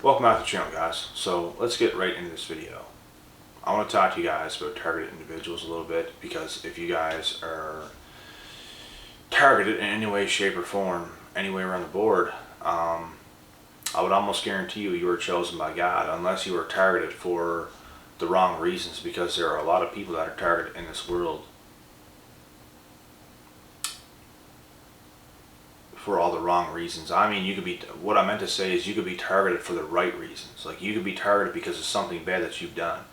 Welcome back to the channel, guys. So let's get right into this video. I want to talk to you guys about targeted individuals a little bit, because if you guys are targeted in any way, shape, or form, anywhere on the board, I would almost guarantee you were chosen by God, unless you were targeted for the wrong reasons, because there are a lot of people that are targeted in this world for all the wrong reasons. I mean, what I meant to say is you could be targeted for the right reasons. Like, you could be targeted because of something bad that you've done.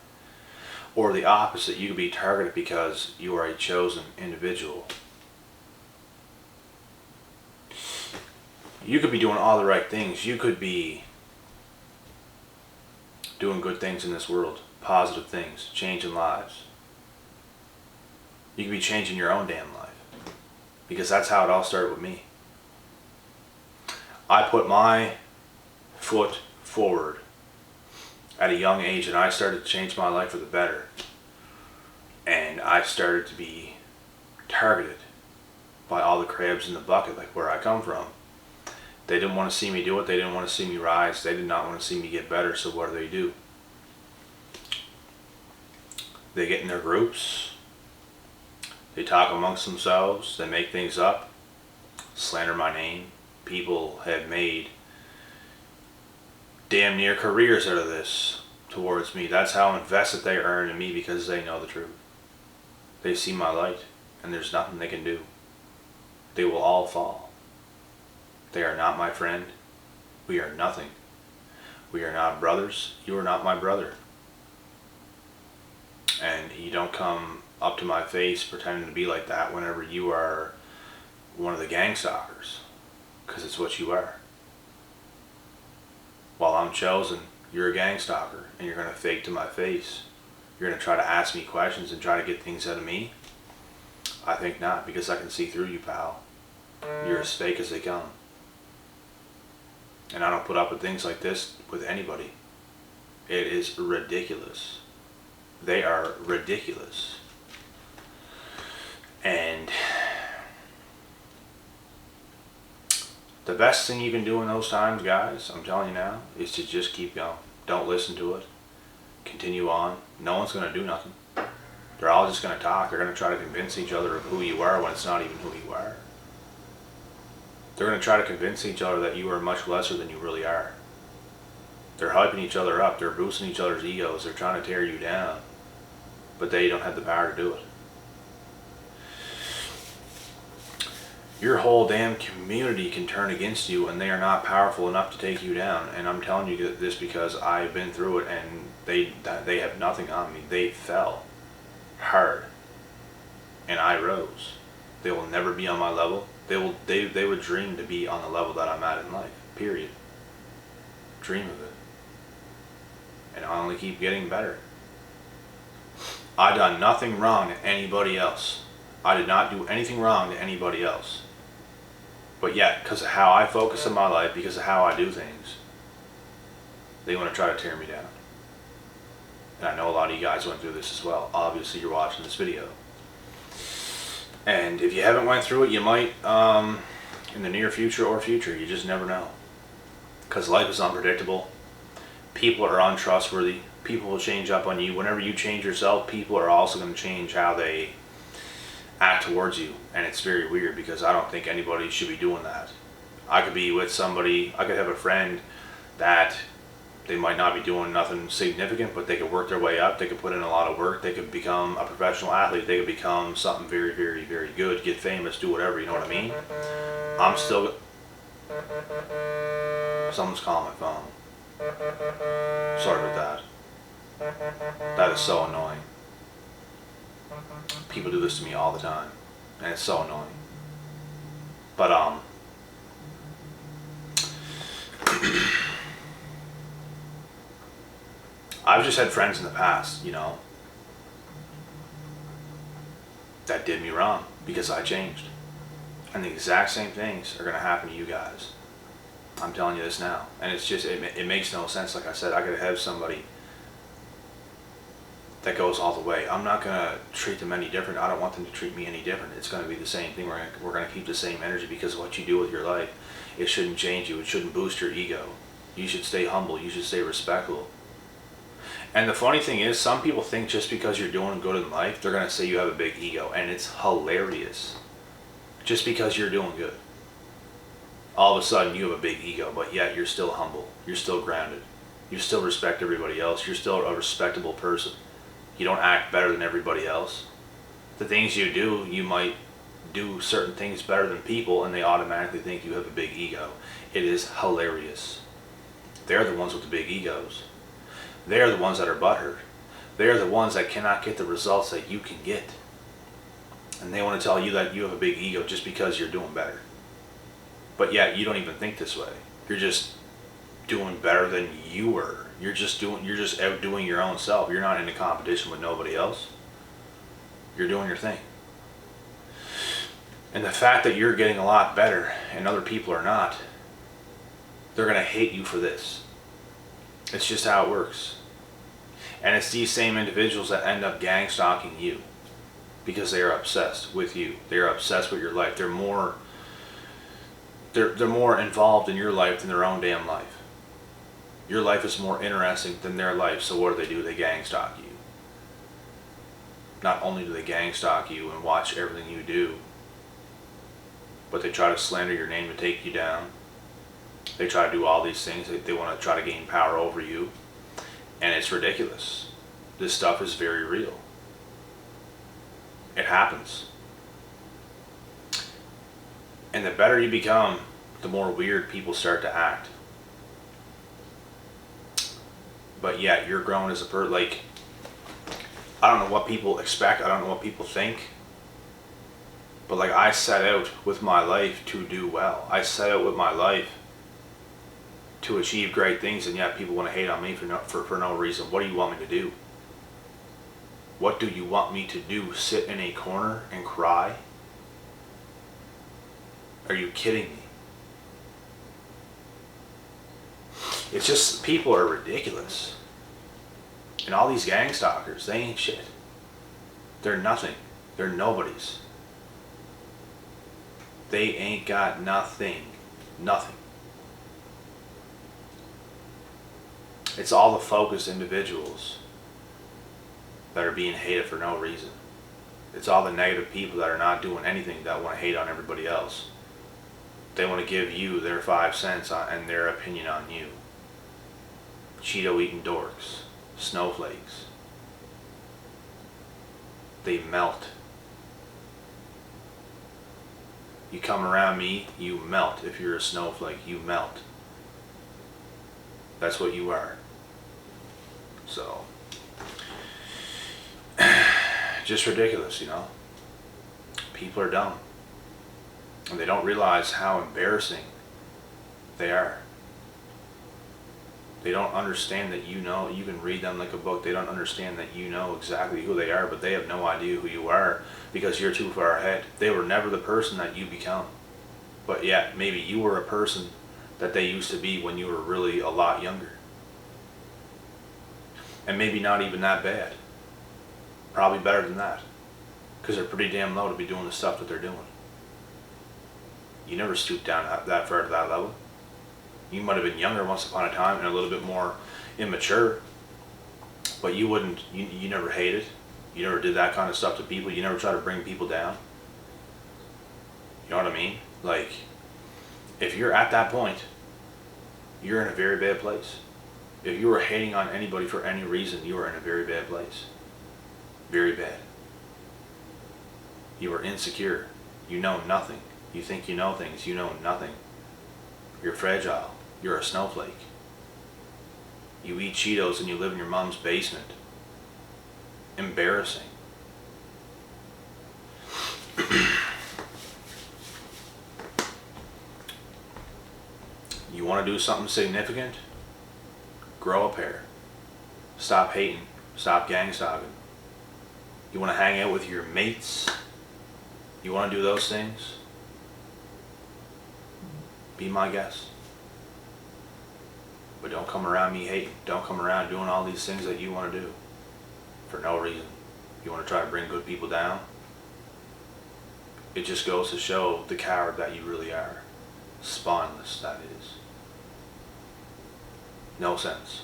Or the opposite, you could be targeted because you are a chosen individual. You could be doing all the right things. You could be doing good things in this world, positive things, changing lives. You could be changing your own damn life, because that's how it all started with me. I put my foot forward at a young age, and I started to change my life for the better. And I started to be targeted by all the crabs in the bucket, like where I come from. They didn't want to see me do it. They didn't want to see me rise. They did not want to see me get better. So what do? They get in their groups. They talk amongst themselves. They make things up. Slander my name. People have made damn near careers out of this towards me. That's how invested they are in me, because they know the truth. They see my light, and there's nothing they can do. They will all fall. They are not my friend. We are nothing. We are not brothers. You are not my brother. And you don't come up to my face pretending to be like that whenever you are one of the gangstalkers, because it's what you are. While I'm chosen, you're a gangstalker, and you're going to fake to my face. You're going to try to ask me questions and try to get things out of me? I think not, because I can see through you, pal. You're as fake as they come. And I don't put up with things like this with anybody. It is ridiculous. They are ridiculous. And the best thing you can do in those times, guys, I'm telling you now, is to just keep going. Don't listen to it. Continue on. No one's going to do nothing. They're all just going to talk. They're going to try to convince each other of who you are when it's not even who you are. They're going to try to convince each other that you are much lesser than you really are. They're hyping each other up. They're boosting each other's egos. They're trying to tear you down. But they don't have the power to do it. Your whole damn community can turn against you, and they are not powerful enough to take you down. And I'm telling you this because I've been through it, and they have nothing on me. They fell hard, and I rose. They will never be on my level. They would dream to be on the level that I'm at in life. Period. Dream of it. And I only keep getting better. I done nothing wrong to anybody else. I did not do anything wrong to anybody else. But yet, because of how I focus on my life, because of how I do things, they want to try to tear me down. And I know a lot of you guys went through this as well. Obviously, you're watching this video. And if you haven't went through it, you might in the near future or future. You just never know. Because life is unpredictable. People are untrustworthy. People will change up on you. Whenever you change yourself, people are also going to change how they act towards you. And it's very weird, because I don't think anybody should be doing that. I could be with somebody, I could have a friend that they might not be doing nothing significant, but they could work their way up. They could put in a lot of work. They could become a professional athlete. They could become something very, very, very good, get famous, do whatever, you know what I mean? I'm still... Someone's calling my phone. Sorry about that. That is so annoying. People do this to me all the time, and it's so annoying. But I've just had friends in the past, you know, that did me wrong because I changed. And the exact same things are going to happen to you guys. I'm telling you this now. And it's just, it makes no sense. Like I said, I could have somebody that goes all the way. I'm not going to treat them any different. I don't want them to treat me any different. It's going to be the same thing. We're going to keep the same energy, because what you do with your life, it shouldn't change you. It shouldn't boost your ego. You should stay humble. You should stay respectful. And the funny thing is, some people think just because you're doing good in life, they're going to say you have a big ego. And it's hilarious. Just because you're doing good, all of a sudden you have a big ego, but yet you're still humble. You're still grounded. You still respect everybody else. You're still a respectable person. You don't act better than everybody else. The things you do, you might do certain things better than people, and they automatically think you have a big ego. It is hilarious. They're the ones with the big egos. They're the ones that are butthurt. They're the ones that cannot get the results that you can get. And they want to tell you that you have a big ego just because you're doing better. But yet you don't even think this way. You're just doing better than you were. You're just outdoing your own self. You're not in a competition with nobody else. You're doing your thing. And the fact that you're getting a lot better and other people are not, they're going to hate you for this. It's just how it works. And it's these same individuals that end up gang stalking you because they are obsessed with you. They are obsessed with your life. They're more involved in your life than their own damn life. Your life is more interesting than their life, so what do? They gang stalk you. Not only do they gang stalk you and watch everything you do, but they try to slander your name to take you down. They try to do all these things. They want to try to gain power over you. And it's ridiculous. This stuff is very real. It happens. And the better you become, the more weird people start to act. But yet, you're grown as a person. Like, I don't know what people expect. I don't know what people think. But like, I set out with my life to do well. I set out with my life to achieve great things, and yet people want to hate on me for no reason. What do you want me to do? What do you want me to do? Sit in a corner and cry? Are you kidding me? It's just, people are ridiculous. And all these gang stalkers, they ain't shit. They're nothing. They're nobodies. They ain't got nothing. Nothing. It's all the focused individuals that are being hated for no reason. It's all the negative people that are not doing anything that want to hate on everybody else. They want to give you their 5 cents and their opinion on you. Cheeto eating dorks. Snowflakes. They melt. You come around me, you melt. If you're a snowflake, you melt. That's what you are. So, just ridiculous, you know. People are dumb. And they don't realize how embarrassing they are. They don't understand that you know, you can read them like a book. They don't understand that you know exactly who they are, but they have no idea who you are because you're too far ahead. They were never the person that you become. But yet, maybe you were a person that they used to be when you were really a lot younger. And maybe not even that bad. Probably better than that. Because they're pretty damn low to be doing the stuff that they're doing. You never stooped down that far to that level. You might have been younger once upon a time and a little bit more immature. But you wouldn't, you never hated. You never did that kind of stuff to people. You never tried to bring people down. You know what I mean? Like, if you're at that point, you're in a very bad place. If you were hating on anybody for any reason, you were in a very bad place. Very bad. You are insecure. You know nothing. You think you know things. You know nothing. You're fragile. You're a snowflake. You eat Cheetos and you live in your mom's basement. Embarrassing. You want to do something significant? Grow a pair. Stop hating. Stop gang stalking. You want to hang out with your mates? You want to do those things? Be my guest. But don't come around me hating. Don't come around doing all these things that you want to do for no reason. You want to try to bring good people down? It just goes to show the coward that you really are. Spineless, that is. No sense.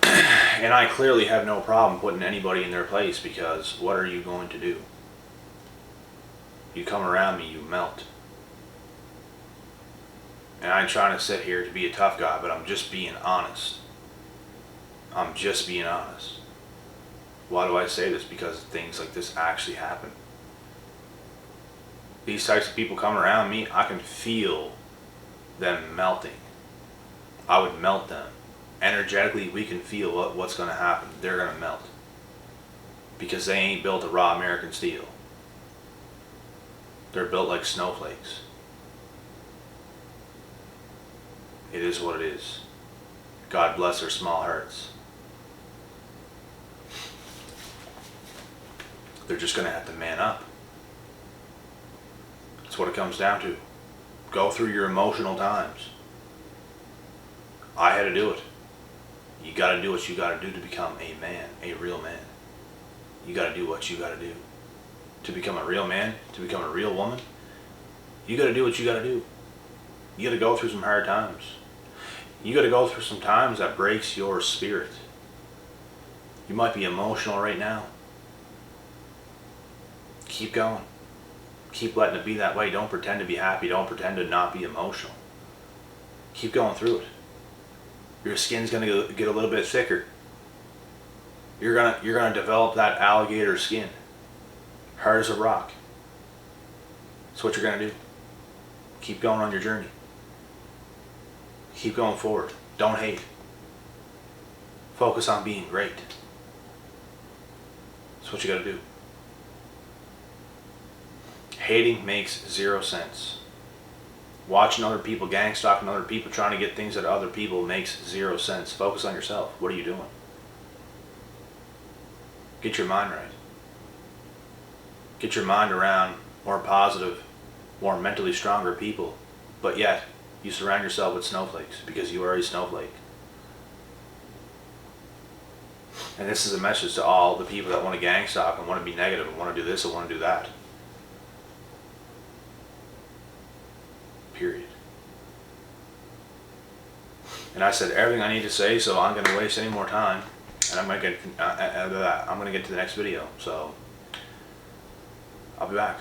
And I clearly have no problem putting anybody in their place, because what are you going to do? You come around me, you melt. And I'm trying to sit here to be a tough guy, but I'm just being honest. I'm just being honest. Why do I say this? Because things like this actually happen. These types of people come around me, I can feel them melting. I would melt them. Energetically, we can feel what's going to happen. They're going to melt. Because they ain't built a raw American steel. They're built like snowflakes. It is what it is. God bless their small hearts. They're just going to have to man up. That's what it comes down to. Go through your emotional times. I had to do it. You got to do what you got to do to become a man, a real man. You got to do what you got to do. To become a real man, to become a real woman, you got to do what you got to do. You got to go through some hard times. You got to go through some times that breaks your spirit. You might be emotional right now. Keep going. Keep letting it be that way. Don't pretend to be happy. Don't pretend to not be emotional. Keep going through it. Your skin's going to get a little bit thicker. You're gonna develop that alligator skin. Hard as a rock. That's what you're going to do. Keep going on your journey. Keep going forward. Don't hate. Focus on being great. That's what you got to do. Hating makes zero sense. Watching other people, gang stalking other people, trying to get things out of other people makes zero sense. Focus on yourself. What are you doing? Get your mind right. Get your mind around more positive, more mentally stronger people, but yet you surround yourself with snowflakes because you are a snowflake. And this is a message to all the people that want to gang stalk and want to be negative and want to do this and want to do that. Period. And I said everything I need to say, so I'm going to waste any more time, and I'm going to get to the next video. So I'll be back.